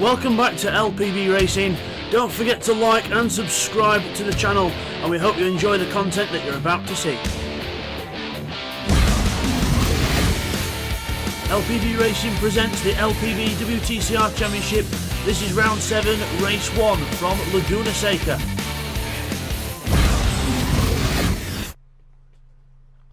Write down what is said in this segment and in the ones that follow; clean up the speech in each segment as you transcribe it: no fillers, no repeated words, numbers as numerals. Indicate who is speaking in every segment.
Speaker 1: Welcome back to LPB Racing. Don't forget to like and subscribe to the channel, and we hope you enjoy the content that you're about to see. LPB Racing presents the LPB WTCR Championship. This is round 7, race 1 from Laguna SECA.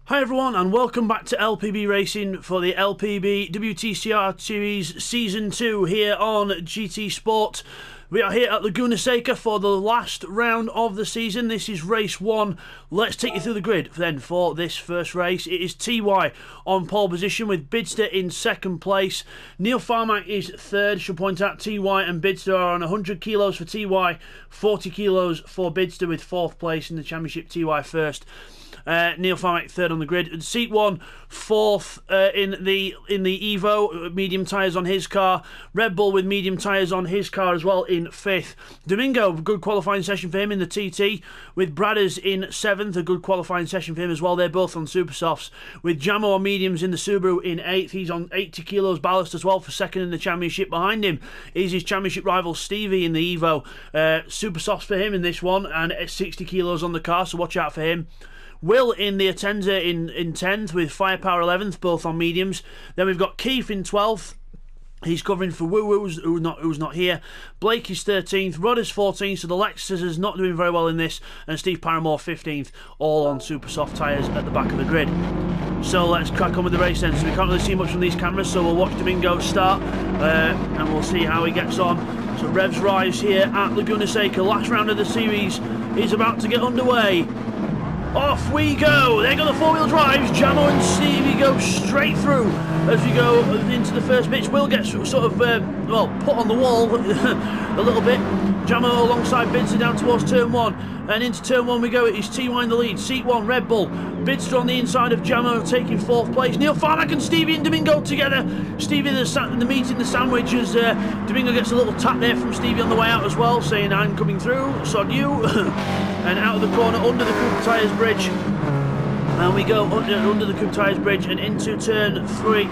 Speaker 1: Hi everyone, and welcome back to LPB Racing for the LPB WTCR Series Season 2 here on GTSPORT. We are here at Laguna SECA for the last round of the season. This is race 1. Let's take you through the grid then for this first race. It is TY on pole position with Bidster in second place. Neil Farmack is third. Should point out TY and Bidster are on 100 kilos for TY, 40 kilos for Bidster, with fourth place in the championship, TY first. Neil Farmack third on the grid. And seat 1, fourth in the Evo, medium tyres on his car. Red Bull with medium tyres on his car as well in 5th. Domingo, good qualifying session for him in the TT, with Bradders in 7th, a good qualifying session for him as well. They're both on super softs, with Jamo on mediums in the Subaru in 8th. He's on 80 kilos ballast as well for second in the championship. Behind him is his championship rival Stevie in the Evo. Super softs for him in this one, and 60 kilos on the car, so watch out for him. Will in the Atenza in 10th, with Firepower 11th, both on mediums. Then we've got Keith in 12th. He's covering for Woo-Woo's, who's not here. Blake is 13th. Rod is 14th, so the Lexus is not doing very well in this. And Steve Paramore 15th, all on super soft tyres at the back of the grid. So let's crack on with the race then. So we can't really see much from these cameras, so we'll watch Domingo start and we'll see how he gets on. So revs rise here at Laguna SECA. Last round of the series is about to get underway. Off we go. There go the four-wheel drives. Jamo and Stevie go straight through as we go into the first bits. Will get sort of put on the wall a little bit. Jamo alongside Bidster down towards turn 1, and into turn 1 we go. It is TY in the lead. Seat 1 Red Bull. Bidster on the inside of Jamo taking 4th place. Neil Farmack and Stevie and Domingo together. Stevie the meat in the sandwich as Domingo gets a little tap there from Stevie on the way out as well, saying I'm coming through, sod you. And out of the corner under the Cooper Tyres bridge. And we go under the Cooper Tyres bridge and into turn 3.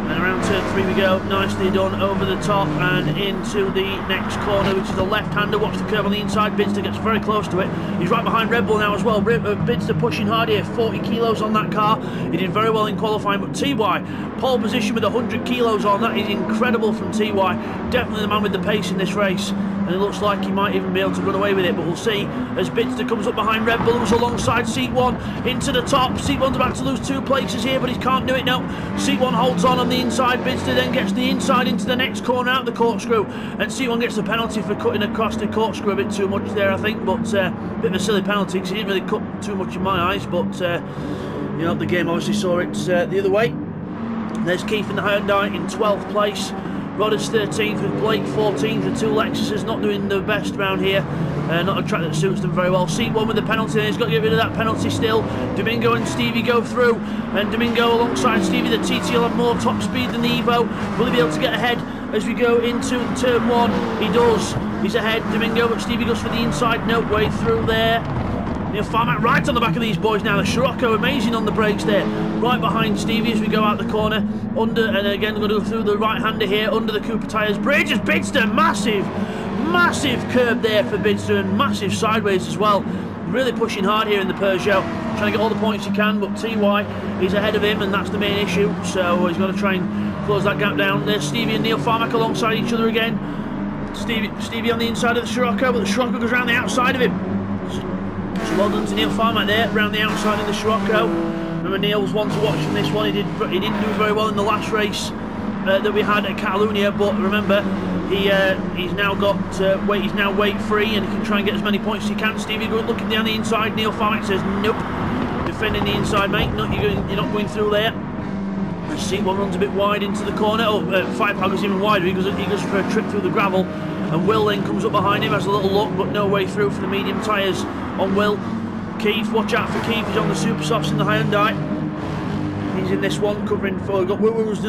Speaker 1: And around turn 3 we go, nicely done, over the top and into the next corner, which is the left-hander. Watch the curve on the inside. Bidster gets very close to it. He's right behind Red Bull now as well. Bidster pushing hard here, 40 kilos on that car. He did very well in qualifying, but TY, pole position with 100 kilos on. That is incredible from TY. Definitely the man with the pace in this race. And it looks like he might even be able to run away with it, but we'll see as Bidster comes up behind Red Bull, who's alongside Seat 1 into the top. Seat 1's about to lose 2 places here, but he can't do it now. Seat 1 holds on the inside. Bidster then gets the inside into the next corner out the corkscrew, and Seat 1 gets the penalty for cutting across the corkscrew a bit too much there, I think, but a bit of a silly penalty because he didn't really cut too much in my eyes, but you know, the game obviously saw it the other way. There's Keith in the Hyundai in 12th place. Rod is 13th with Blake 14th. The two Lexuses not doing the best around here. Not a track that suits them very well. Seat 1 with the penalty, and he's got to get rid of that penalty still. Domingo and Stevie go through, and Domingo alongside Stevie. The TT will have more top speed than the Evo. Will he be able to get ahead as we go into turn 1? He does. He's ahead. Domingo, but Stevie goes for the inside. No way through there. Neil Farmack right on the back of these boys now. The Scirocco amazing on the brakes there. Right behind Stevie as we go out the corner. And again, we're going to go through the right-hander here under the Cooper Tyres bridge. As Bidster, massive curb there for Bidster, and massive sideways as well. Really pushing hard here in the Peugeot. Trying to get all the points he can, but TY is ahead of him, and that's the main issue. So he's got to try and close that gap down. There's Stevie and Neil Farmack alongside each other again. Stevie on the inside of the Scirocco, but the Scirocco goes around the outside of him. So well done to Neil Farmack there, around the outside of the Scirocco. Remember, Neil's one to watch from this one. He didn't do very well in the last race that we had at Catalonia, but remember, he's now weight free, and he can try and get as many points as he can. Stevie good looking down the inside. Neil Farmack says nope, defending the inside, mate. No, you're not going through there. The Seat 1 runs a bit wide into the corner. Firepower goes even wider. He goes for a trip through the gravel, and Will then comes up behind him, has a little look, but no way through for the medium tyres on Will. Keith, watch out for Keith. He's on the super softs in the Hyundai. He's in this one covering for. We've got Woo-Woo's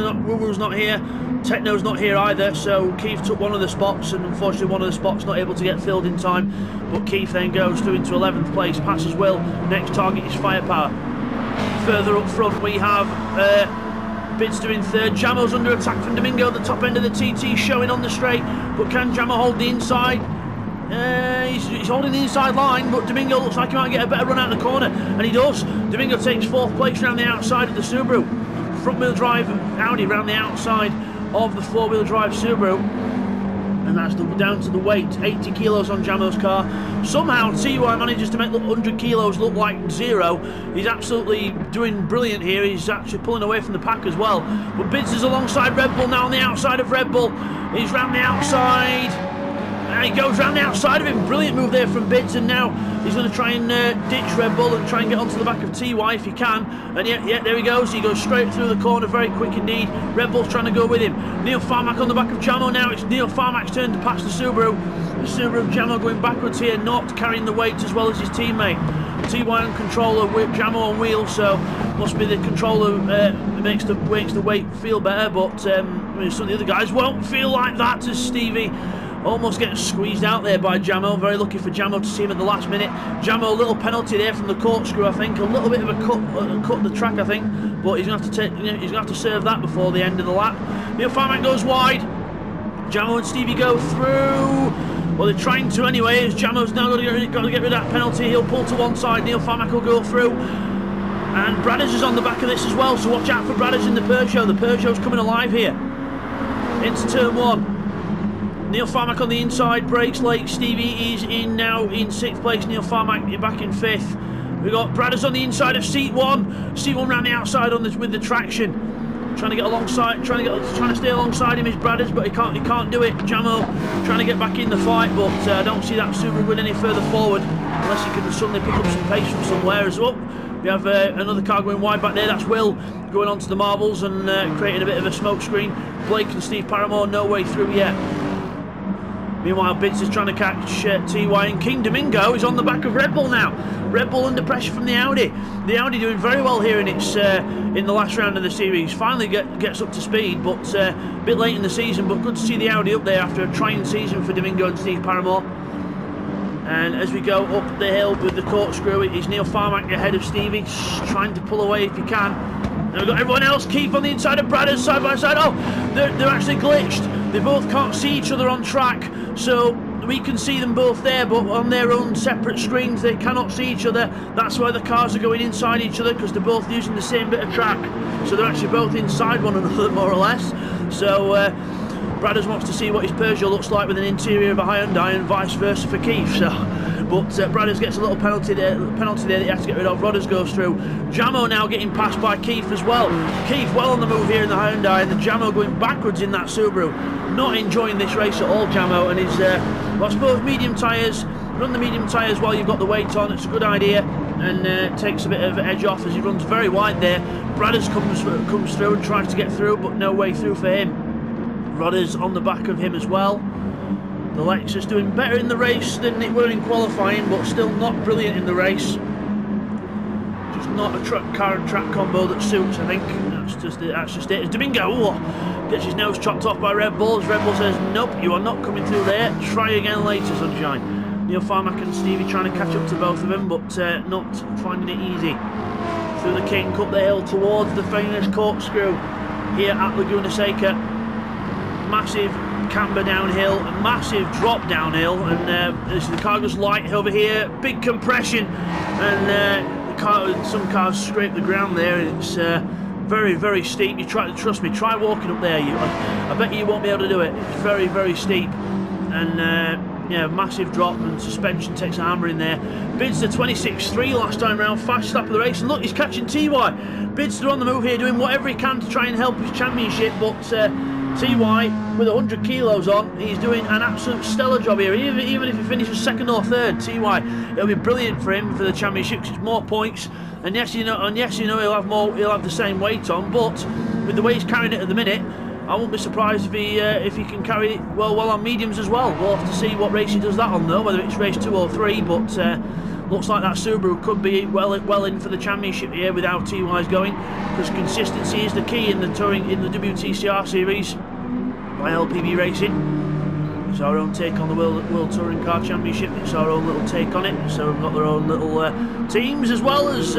Speaker 1: not here. Techno's not here either. So Keith took one of the spots, and unfortunately one of the spots not able to get filled in time. But Keith then goes through into 11th place, passes Will. Next target is Firepower. Further up front we have Bidster in third. Jamo's under attack from Domingo, the top end of the TT showing on the straight, but can Jamo hold the inside? He's holding the inside line, but Domingo looks like he might get a better run out of the corner, and he does. Domingo takes 4th place around the outside of the Subaru. Front wheel drive Audi around the outside of the 4-wheel drive Subaru. And that's down to the weight, 80 kilos on Jamo's car. Somehow TY manages to make 100 kilos look like 0. He's absolutely doing brilliant here. He's actually pulling away from the pack as well. But Bids is alongside Red Bull now on the outside of Red Bull. He's round the outside. And he goes round the outside of him. Brilliant move there from Bids, and now he's going to try and ditch Red Bull and try and get onto the back of TY if he can. And yeah, there he goes. He goes straight through the corner, very quick indeed. Red Bull's trying to go with him. Neil Farmack on the back of Jamo now. It's Neil Farmack's turn to pass the Subaru. The Subaru of Jamo going backwards here, not carrying the weight as well as his teammate. TY on controller with Jamo on wheels, so must be the controller makes the weight feel better, but some of the other guys won't feel like that, as Stevie almost getting squeezed out there by Jamo. Very lucky for Jamo to see him at the last minute. Jamo, a little penalty there from the corkscrew, I think. A little bit of a cut the track, I think. But he's going to have to he's going to have to serve that before the end of the lap. Neil Farmack goes wide. Jamo and Stevie go through. Well, they're trying to anyway, as Jamo's now got to get rid of that penalty. He'll pull to one side. Neil Farmack will go through. And Bradders is on the back of this as well, so watch out for Bradders in the Peugeot. The Peugeot's coming alive here. Into turn 1. Neil Farmack on the inside, brakes late. Stevie is in now in 6th place. Neil Farmack back in 5th. We've got Bradders on the inside of seat 1. Seat 1 round the outside on with the traction. Trying to get alongside, trying to stay alongside him is Bradders, but he can't do it. Jamo trying to get back in the fight, but I don't see that Subaru going any further forward unless he can suddenly pick up some pace from somewhere as well. We have another car going wide back there. That's Will going onto the marbles and creating a bit of a smoke screen. Blake and Steve Paramore no way through yet. Meanwhile, Bids is trying to catch TY, and King Domingo is on the back of Red Bull now. Red Bull under pressure from the Audi. The Audi doing very well here in its in the last round of the series. Finally gets up to speed, but a bit late in the season. But good to see the Audi up there after a trying season for Domingo and Steve Paramore. And as we go up the hill with the corkscrew, it is Neil Farmack ahead of Stevie, trying to pull away if he can. And we've got everyone else. Keith on the inside of Bradders, side by side. Oh, they're actually glitched. They both can't see each other on track, so we can see them both there, but on their own separate screens they cannot see each other. That's why the cars are going inside each other, because they're both using the same bit of track. So they're actually both inside one another, more or less. So Bradders wants to see what his Peugeot looks like with an interior of a Hyundai, and vice versa for Keith. So, but Bradders gets a little penalty there that he has to get rid of. Rodders goes through. Jamo now getting passed by Keith as well. Keith well on the move here in the Hyundai, and the Jamo going backwards in that Subaru. Not enjoying this race at all, Jamo, and his well, I suppose medium tyres. Run the medium tyres while you've got the weight on. It's a good idea, and takes a bit of edge off as he runs very wide there. Bradders comes through and tries to get through, but no way through for him. Rodders on the back of him as well. The Lexus doing better in the race than it were in qualifying, but still not brilliant in the race. Just not a car and track combo that suits, I think. That's just it. As Domingo gets his nose chopped off by Red Bull. As Red Bull says, nope, you are not coming through there. Try again later, sunshine. Neil Farmack and Stevie trying to catch up to both of them, but not finding it easy. Through the kink, up the hill towards the famous corkscrew here at Laguna Seca. Massive camber downhill, a massive drop downhill, and the car goes light over here. Big compression, and some cars scrape the ground there. It's very, very steep. Trust me, try walking up there. I bet you won't be able to do it. It's very, very steep, and yeah, massive drop, and suspension takes a hammer in there. Bidster 26.3 last time round, fast lap of the race, and look, he's catching TY. Bidster on the move here, doing whatever he can to try and help his championship, but TY with 100 kilos on, he's doing an absolute stellar job here. Even if he finishes second or third, TY, it'll be brilliant for him for the championship, because it's more points. And yes, you know, he'll have the same weight on, but with the way he's carrying it at the minute, I won't be surprised if he can carry it well on mediums as well. We'll have to see what race he does that on though, whether it's race 2 or 3. But looks like that Subaru could be well in for the championship here with how TY's going, because consistency is the key in the WTCR series by LPB Racing. It's our own take on the World Touring Car Championship. It's our own little take on it. So we've got their own little teams as well as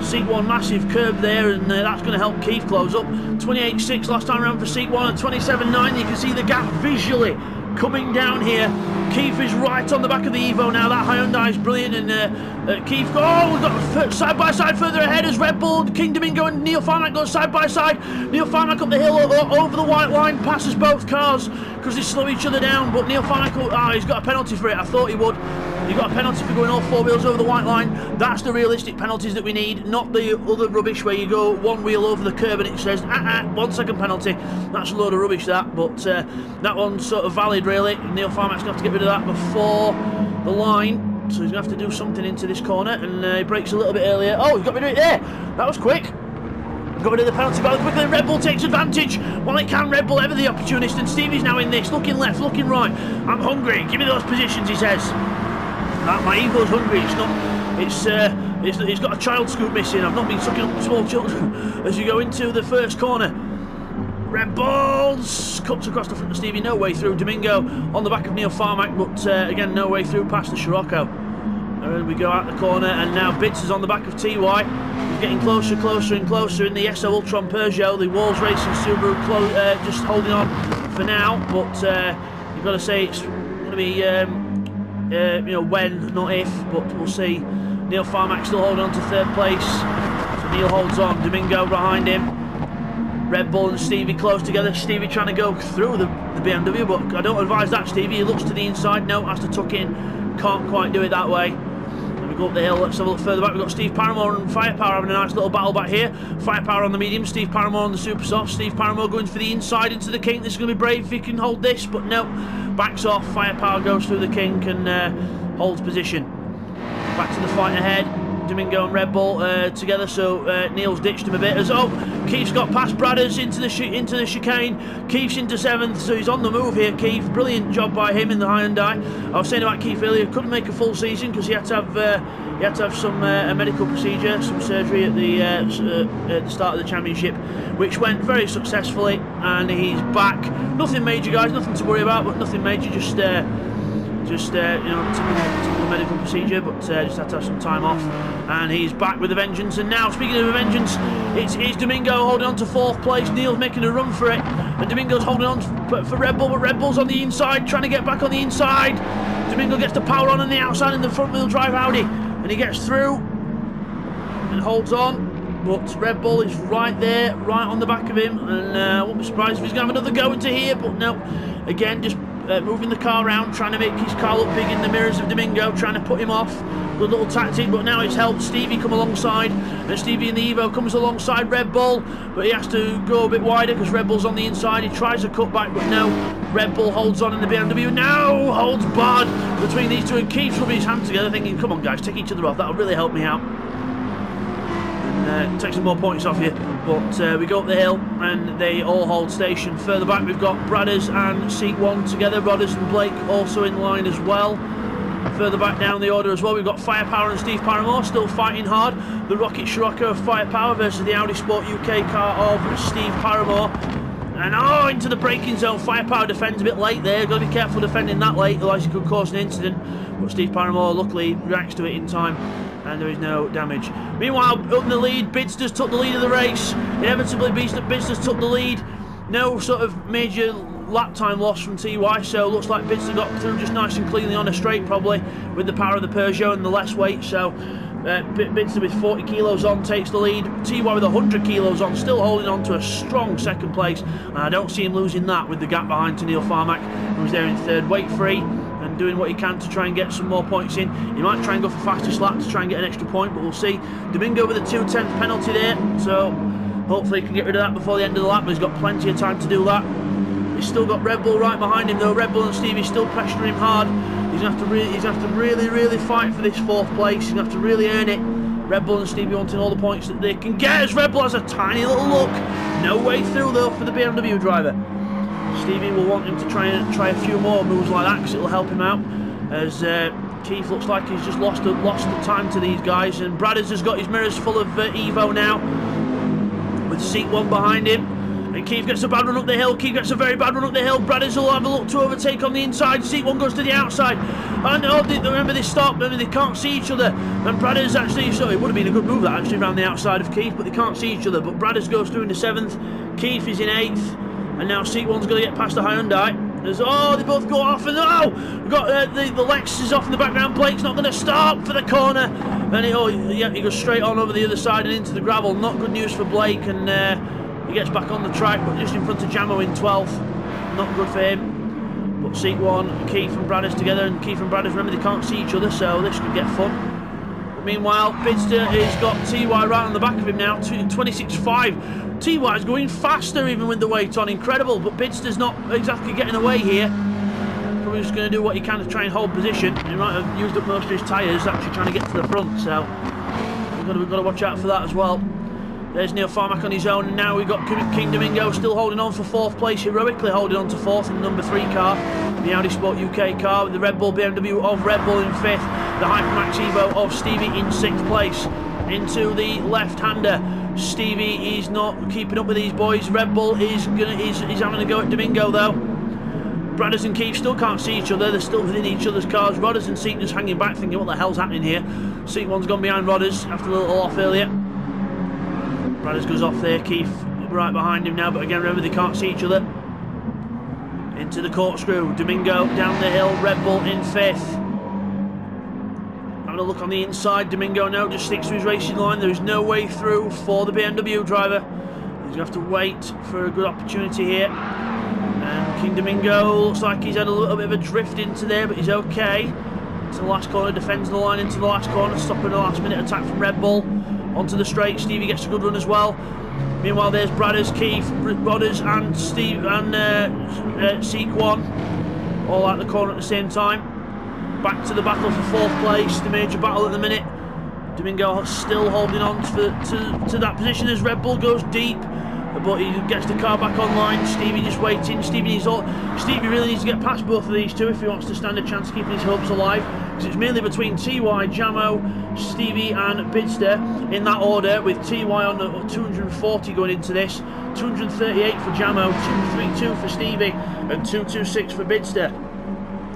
Speaker 1: Seat 1 massive curb there, and that's going to help Keith close up. 28.6 last time around for Seat 1 and 27.9. You can see the gap visually coming down here. Keith is right on the back of the Evo now. That Hyundai is brilliant, and Keith, oh, we've got side by side further ahead as Red Bull, King Domingo and Neil Farmack go side by side. Neil Farmack up the hill over the white line, passes both cars because they slow each other down, but Neil Farmack, he's got a penalty for it. I thought he would. He got a penalty for going all four wheels over the white line. That's the realistic penalties that we need, not the other rubbish where you go one wheel over the curb and it says 1 second penalty. That's a load of rubbish, that, but that one's sort of valid really. Neil Farmack's going to have to get rid of that before the line, so he's going to have to do something into this corner, and he brakes a little bit earlier. Oh, he's got rid of it there. That was quick. Got rid of the penalty very quickly. Red Bull takes advantage while it can. Red Bull ever the opportunist, and Stevie's now in this, looking left, looking right. I'm hungry, give me those positions, he says. That my Evo's hungry. It's not. It's got a child scoop missing. I've not been sucking up small children. As you go into the first corner, Red Bulls cuts across the front of Stevie. No way through. Domingo on the back of Neil Farmack, but again no way through past the Scirocco. And we go out the corner, and now Bits is on the back of TY. He's getting closer, closer and closer in the SO Ultron Peugeot. The Walls Racing Subaru just holding on for now, but you've got to say it's going to be. When, not if, but we'll see. Neil Farmack still holding on to third place, so Neil holds on. Domingo behind him. Red Bull and Stevie close together. Stevie trying to go through the BMW, but I don't advise that, Stevie. He looks to the inside, no, has to tuck in, can't quite do it that way. And we go up the hill, let's have a look further back. We've got Steve Paramore and Firepower having a nice little battle back here. Firepower on the medium, Steve Paramore on the super soft. Steve Paramore going for the inside into the kink. This is going to be brave if he can hold this, but no, backs off. Firepower goes through the kink and holds position. Back to the fight ahead. Domingo and Red Bull together, so Neil's ditched him a bit as Keith's got past Bradders into the chicane. Keith's into 7th, so he's on the move here. Keith, brilliant job by him in the Hyundai. I was saying about Keith earlier, couldn't make a full season because he had to have some a medical procedure, some surgery at the start of the championship, which went very successfully, and he's back. Nothing major, guys, nothing to worry about, but nothing major, just typical medical procedure, but just had to have some time off, and he's back with a vengeance. And now, speaking of a vengeance, it's Domingo holding on to 4th place. Neil's making a run for it, and Domingo's holding on for Red Bull, but Red Bull's on the inside, trying to get back on the inside. Domingo gets the power on the outside in the front wheel drive Audi, and he gets through and holds on. But Red Bull is right there, right on the back of him, and I won't be surprised if he's going to have another go into here, but no, again, just moving the car around, trying to make his car look big in the mirrors of Domingo, trying to put him off. Good little tactic, but now it's helped Stevie come alongside, and Stevie in the Evo comes alongside Red Bull, but he has to go a bit wider because Red Bull's on the inside. He tries a cutback, but no, Red Bull holds on in the BMW, now holds bad between these two, and keeps rubbing his hands together thinking, come on guys, take each other off, that'll really help me out. Take some more points off you, but we go up the hill and they all hold station. Further back we've got Bradders and Seat 1 together, Bradders and Blake also in line as well. Further back down the order as well, we've got Firepower and Steve Paramore still fighting hard. The Rocket Scirocco of Firepower versus the Audi Sport UK car of Steve Paramore. And into the braking zone. Firepower defends a bit late there, got to be careful defending that late, otherwise it could cause an incident. But Steve Paramore luckily reacts to it in time, and there is no damage. Meanwhile, up in the lead, Bidsters took the lead of the race. Inevitably, Bidsters took the lead. No sort of major lap time loss from TY, so looks like Bidsters got through just nice and cleanly on a straight, probably with the power of the Peugeot and the less weight. So Bidster with 40 kilos on takes the lead. TY with 100 kilos on, still holding on to a strong second place, and I don't see him losing that with the gap behind to Neil Farmack, who's there in third, weight free and doing what he can to try and get some more points in. He might try and go for fastest lap to try and get an extra point, but we'll see. Domingo with a 2/10 penalty there, so hopefully he can get rid of that before the end of the lap, but he's got plenty of time to do that. He's still got Red Bull right behind him though. Red Bull and Stevie still pressuring him hard. He's going to have to really fight for this 4th place. He's going to have to really earn it. Red Bull and Stevie wanting all the points that they can get, as Red Bull has a tiny little look. No way through though for the BMW driver. Stevie will want him to try a few more moves like that because it will help him out, as Keith looks like he's just lost the time to these guys, and Bradders has got his mirrors full of Evo now with Seat 1 behind him, and Keith gets a bad run up the hill. Keith gets a very bad run up the hill. Bradders will have a look to overtake on the inside. Seat 1 goes to the outside. And remember they stop. Remember they can't see each other. And Bradders actually, so it would have been a good move that actually around the outside of Keith, but they can't see each other. But Bradders goes through in the 7th. Keith is in 8th. And now Seat 1's going to get past the Hyundai. They both go off, and we've got the Lexus off in the background. Blake's not going to stop for the corner, and he goes straight on over the other side and into the gravel. Not good news for Blake, and he gets back on the track, but just in front of Jamo in 12th. Not good for him. But Seat 1, Keith and Bradders together, and Keith and Bradders, remember, they can't see each other, so this could get fun. Meanwhile, Bidster has got TY right on the back of him now, 26.5. TY's going faster even with the weight on, incredible, but Bidster's not exactly getting away here. Probably just going to do what he can to try and hold position. He might have used up most of his tyres actually trying to get to the front, so we've got to watch out for that as well. There's Neil Farmack on his own, and now we've got King Domingo still holding on for 4th place, heroically holding on to 4th in the number 3 car, the Audi Sport UK car, with the Red Bull BMW of Red Bull in 5th, the Hypermax Evo of Stevie in 6th place. Into the left-hander, Stevie is not keeping up with these boys. Red Bull is having a go at Domingo though. Bradders and Keith still can't see each other, they're still within each other's cars. Rodders and Seat just hanging back thinking what the hell's happening here. Seat 1's gone behind Rodders after a little off earlier. Bradders goes off there, Keith right behind him now, but again remember they can't see each other. Into the corkscrew, Domingo down the hill, Red Bull in 5th. Having a look on the inside, Domingo now just sticks to his racing line. There is no way through for the BMW driver. He's going to have to wait for a good opportunity here. And King Domingo looks like he's had a little bit of a drift into there, but he's okay. Into the last corner, defends the line into the last corner, stopping the last minute attack from Red Bull. Onto the straight, Stevie gets a good run as well. Meanwhile, there's Bradders, Keith, Rodders and Steve and Seek 1 all out the corner at the same time. Back to the battle for 4th place, the major battle at the minute. Domingo still holding on to that position as Red Bull goes deep, but he gets the car back online. Stevie just waiting. Stevie really needs to get past both of these two if he wants to stand a chance of keeping his hopes alive, because it's mainly between TY, Jamo, Stevie and Bidster in that order, with TY on 240 going into this, 238 for Jamo, 232 for Stevie and 226 for Bidster.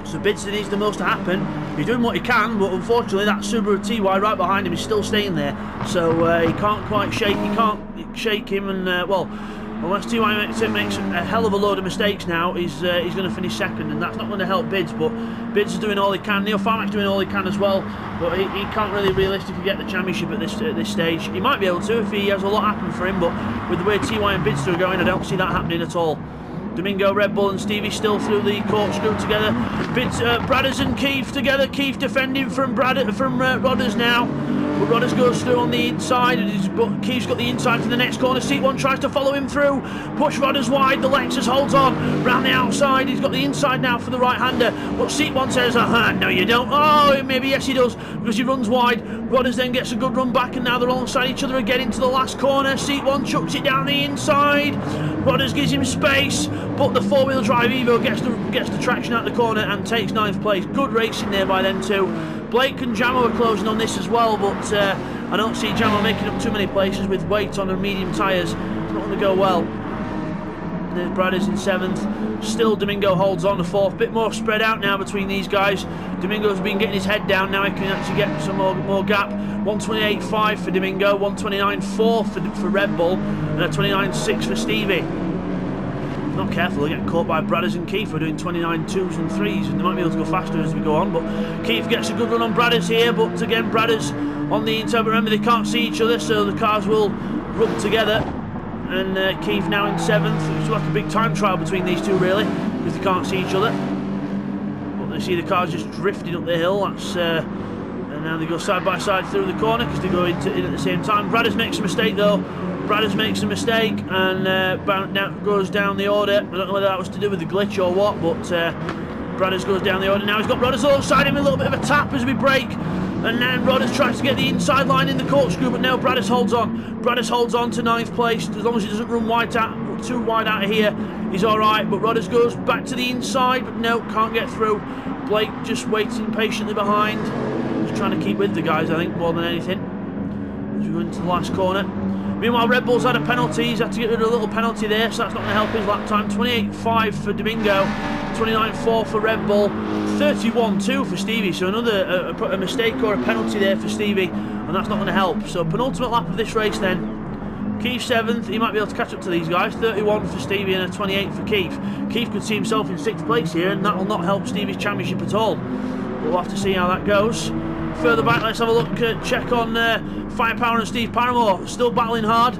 Speaker 1: So Bidster needs the most to happen. He's doing what he can, but unfortunately that Subaru TY right behind him is still staying there, so he can't quite shake. He can't shake him, and unless TY makes a hell of a load of mistakes now, he's going to finish 2nd, and that's not going to help Bids. But Bids is doing all he can. Neil Farmack's doing all he can as well, but he can't really realistically get the championship at this stage. He might be able to if he has a lot happen for him, but with the way TY and Bidster are going, I don't see that happening at all. Domingo, Red Bull and Stevie still through the corkscrew together. Bradders and Keith together. Keith defending from Rodders now. But Rodders goes through on the inside, but Keith's got the inside for the next corner. Seat 1 tries to follow him through. Push Rodders wide. The Lexus holds on. Round the outside. He's got the inside now for the right-hander. But Seat 1 says, no you don't. Oh, maybe yes he does, because he runs wide. Rodders then gets a good run back, and now they're alongside each other again into the last corner. Seat 1 chucks it down the inside. Rodders gives him space, but the 4-wheel drive Evo gets the traction out the corner and takes 9th place. Good racing there by them two. Blake and Jamo are closing on this as well, but I don't see Jamo making up too many places with weight on and medium tyres. It's not going to go well. There's Bradders in 7th. Still Domingo holds on to 4th. Bit more spread out now between these guys. Domingo's been getting his head down. Now he can actually get some more gap. 128.5 for Domingo, 129.4 for Red Bull, and a 29.6 for Stevie. Not careful, they're getting caught by Bradders and Keith, who are doing 29 2s and 3s, and they might be able to go faster as we go on. But Keith gets a good run on Bradders here, but again Bradders on the inside. Remember, they can't see each other, so the cars will rub together. And Keith now in 7th. It's like a big time trial between these two, really, because they can't see each other. But they see the cars just drifting up the hill. And now they go side by side through the corner because they go in at the same time. Bradders makes a mistake though. Bradders makes a mistake and now goes down the order. I don't know whether that was to do with the glitch or what, but Bradders goes down the order. Now he's got Rodders alongside him, a little bit of a tap as we brake. And then Rodders tries to get the inside line in the corkscrew, but now Bradders holds on. Bradders holds on to 9th place. As long as he doesn't run too wide out of here, he's alright. But Rodders goes back to the inside, but no, can't get through. Blake just waiting patiently behind. Just trying to keep with the guys, I think, more than anything. As we go into the last corner. Meanwhile, Red Bull's had a penalty. He's had to get rid of a little penalty there, so that's not going to help his lap time. 28.5 for Domingo, 29.4 for Red Bull, 31.2 for Stevie. So another a mistake or a penalty there for Stevie, and that's not going to help. So penultimate lap of this race then. Keith 7th, he might be able to catch up to these guys. 31 for Stevie and a 28 for Keith. Keith could see himself in 6th place here, and that will not help Stevie's championship at all. We'll have to see how that goes. Further back, let's have a look, check on Firepower and Steve Paramore. Still battling hard,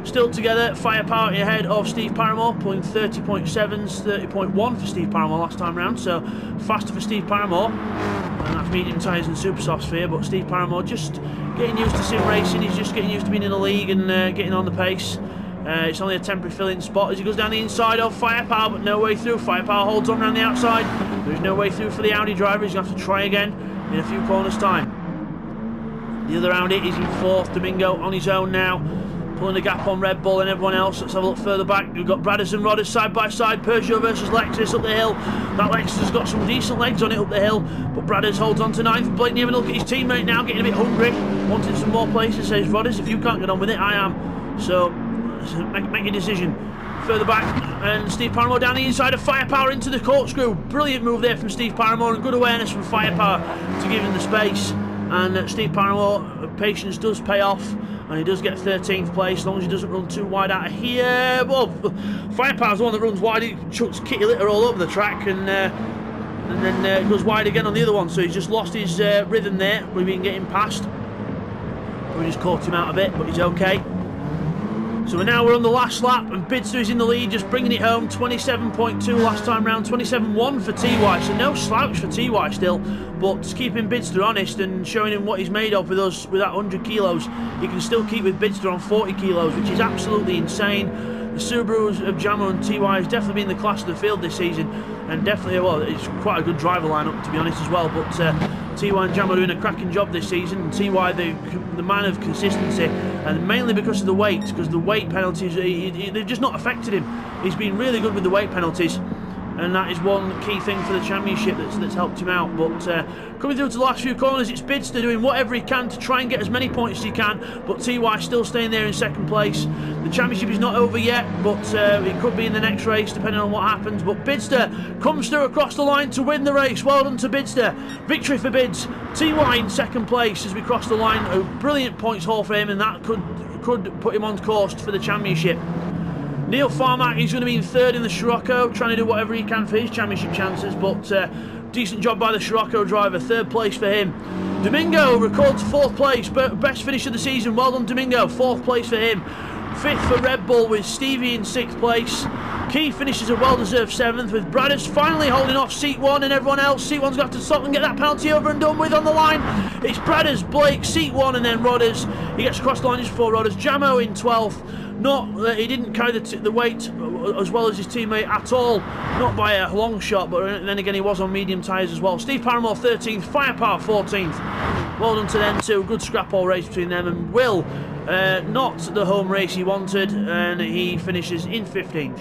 Speaker 1: still together. Firepower ahead of Steve Paramore, pulling 30.7s, 30.1 for Steve Paramore last time round, so faster for Steve Paramore. And that's medium tyres and super softs for here, but Steve Paramore just getting used to sim racing. He's just getting used to being in the league and getting on the pace. It's only a temporary fill-in spot as he goes down the inside of Firepower, but no way through. Firepower holds on around the outside. There's no way through for the Audi driver. He's going to have to try again in a few corners' time. The other Audi is in 4th. Domingo on his own now, pulling the gap on Red Bull and everyone else. Let's have a look further back. We've got Bradders and Rodders side by side. Peugeot versus Lexus up the hill. That Lexus has got some decent legs on it up the hill, but Bradders holds on to 9th. Blakeney having a look at his teammate now, getting a bit hungry, wanting some more places. Says Rodders, if you can't get on with it, I am. So make your decision. Further back, and Steve Paramore down the inside of Firepower into the corkscrew. Brilliant move there from Steve Paramore, and good awareness from Firepower to give him the space. And Steve Paramore, patience does pay off, and he does get 13th place as long as he doesn't run too wide out of here. Well, Firepower's the one that runs wide. He chucks kitty litter all over the track, and then goes wide again on the other one. So he's just lost his rhythm there. We've been getting past. We just caught him out a bit, but he's okay. So we're on the last lap, and Bidster is in the lead, just bringing it home. 27.2 last time round, 27.1 for TY, so no slouch for TY still, but keeping Bidster honest and showing him what he's made of with us with that 100 kilos. He can still keep with Bidster on 40 kilos, which is absolutely insane. The Subarus of Jamo and TY has definitely been the class of the field this season, and definitely, well, it's quite a good driver lineup to be honest as well, but TY and Jamo are doing a cracking job this season, and TY the man of consistency, and mainly because of the weight, because the weight penalties, they've just not affected him. He's been really good with the weight penalties, and that is one key thing for the championship that's helped him out. But coming through to the last few corners, it's Bidster doing whatever he can to try and get as many points as he can, but TY still staying there in 2nd place. The championship is not over yet, but it could be in the next race depending on what happens. But Bidster comes through across the line to win the race. Well done to Bidster. Victory for Bids. TY in 2nd place as we cross the line. A brilliant points haul for him, and that could put him on course for the championship. Neil Farmack, he's going to be in 3rd in the Scirocco, trying to do whatever he can for his championship chances, but decent job by the Scirocco driver, 3rd place for him. Domingo records 4th place, best finish of the season, well done Domingo, 4th place for him. 5th for Red Bull with Stevie in 6th place. Keith finishes a well-deserved 7th with Bradders finally holding off Seat 1 and everyone else. Seat 1's got to stop and get that penalty over and done with on the line. It's Bradders, Blake, Seat 1 and then Rodders. He gets across the line just before Rodders. Jamo in 12th. He didn't carry the weight as well as his teammate at all. Not by a long shot, but then again he was on medium tyres as well. Steve Paramore 13th, Firepower 14th. Well done to them too. Good scrap all race between them, and Will, not the home race he wanted, and he finishes in 15th.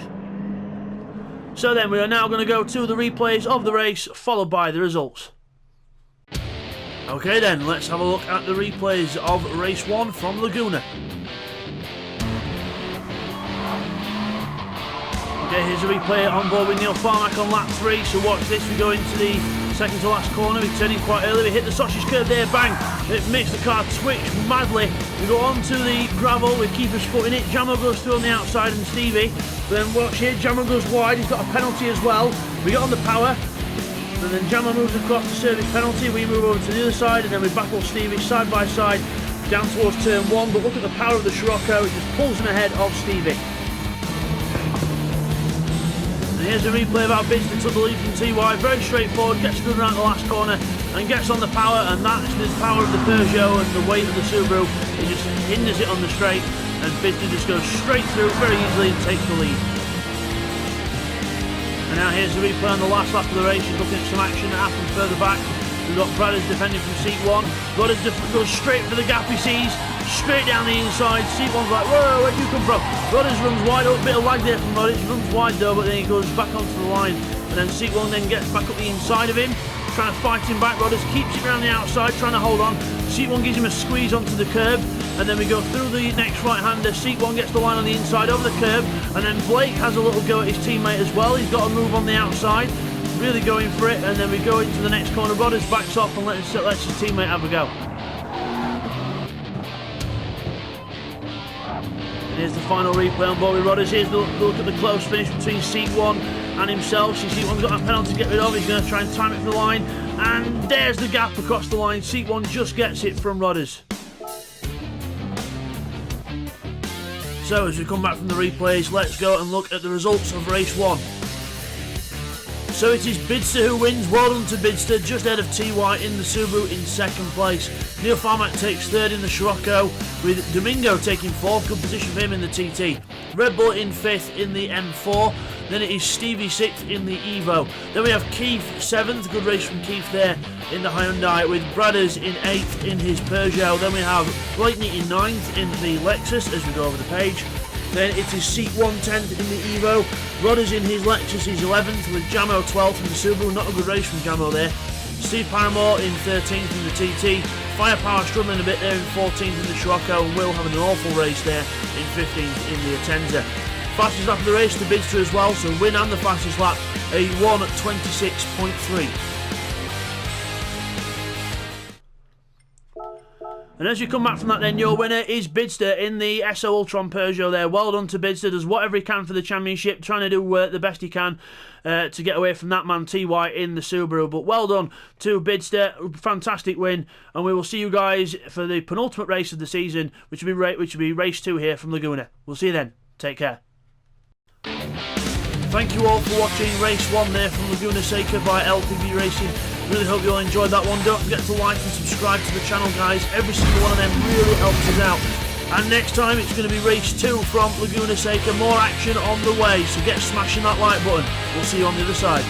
Speaker 1: So then we are now going to go to the replays of the race, followed by the results. Okay then, let's have a look at the replays of race 1 from Laguna. Okay, here's a replay on board with Neil Farmack on lap 3, so watch this. We go into the 2nd to last corner, we turn in quite early, we hit the sausage curve there, bang, it makes the car twitch madly. We go on to the gravel with keeper's foot in it, Jamo goes through on the outside and Stevie, then watch here, Jamo goes wide, he's got a penalty as well. We get on the power, and then Jamo moves across to serve his penalty, we move over to the other side, and then we battle Stevie side by side down towards turn 1, but look at the power of the Scirocco, it just pulls him ahead of Stevie. And here's a replay of how Bidster took the lead from TY, very straightforward, gets a good round the last corner and gets on the power, and that's the power of the Peugeot and the weight of the Subaru. It just hinders it on the straight, and Bidster just goes straight through very easily and takes the lead. And now here's the replay on the last lap of the race, just looking at some action that happened further back. We've got Bradders defending from seat 1, Rodders goes straight for the gap he sees, straight down the inside. Seat 1's like, whoa, where'd you come from? Rodders runs wide, a bit of lag there from Rodders, runs wide though, but then he goes back onto the line, and then seat 1 then gets back up the inside of him, trying to fight him back. Rodders keeps it around the outside, trying to hold on. Seat 1 gives him a squeeze onto the curb, and then we go through the next right-hander. Seat 1 gets the line on the inside over the curb, and then Blake has a little go at his teammate as well. He's got to move on the outside, really going for it, and then we go into the next corner. Rodders backs off and lets his teammate have a go. And here's the final replay on Bobby Rodders. Here's the look at the close finish between Seat 1 and himself. See, Seat 1's got that penalty to get rid of. He's going to try and time it for the line, and there's the gap across the line. Seat 1 just gets it from Rodders. So as we come back from the replays, let's go and look at the results of race 1. So it is Bidster who wins. Well done to Bidster, just ahead of TY in the Subaru in second place. Neil Farmack takes third in the Scirocco, with Domingo taking fourth. Good position for him in the TT. Red Bull in fifth in the M4. Then it is Stevie sixth in the Evo. Then we have Keith seventh. Good race from Keith there in the Hyundai, with Bradders in eighth in his Peugeot. Then we have Blakeney in ninth in the Lexus as we go over the page. Then it is Seat 1 10th in the Evo. Rodders in his Lexus is 11th, with Jamo 12th in the Subaru. Not a good race from Jamo there. Steve Paramore in 13th in the TT. Firepower struggling a bit there in 14th in the Scirocco, and Will having an awful race there in 15th in the Atenza. Fastest lap of the race to Bidster as well, so win and the fastest lap, a 1:26.3. And as you come back from that then, your winner is Bidster in the SO Ultron Peugeot there. Well done to Bidster, does whatever he can for the championship, trying to do the best he can to get away from that man TY in the Subaru. But well done to Bidster, fantastic win, and we will see you guys for the penultimate race of the season, which will be race 2 here from Laguna. We'll see you then, take care. Thank you all for watching race 1 there from Laguna Seca by LPB Racing. Really hope you all enjoyed that one. Don't forget to like and subscribe to the channel, guys. Every single one of them really helps us out. And next time it's going to be race 2 from Laguna Seca. More action on the way, so get smashing that like button. We'll see you on the other side.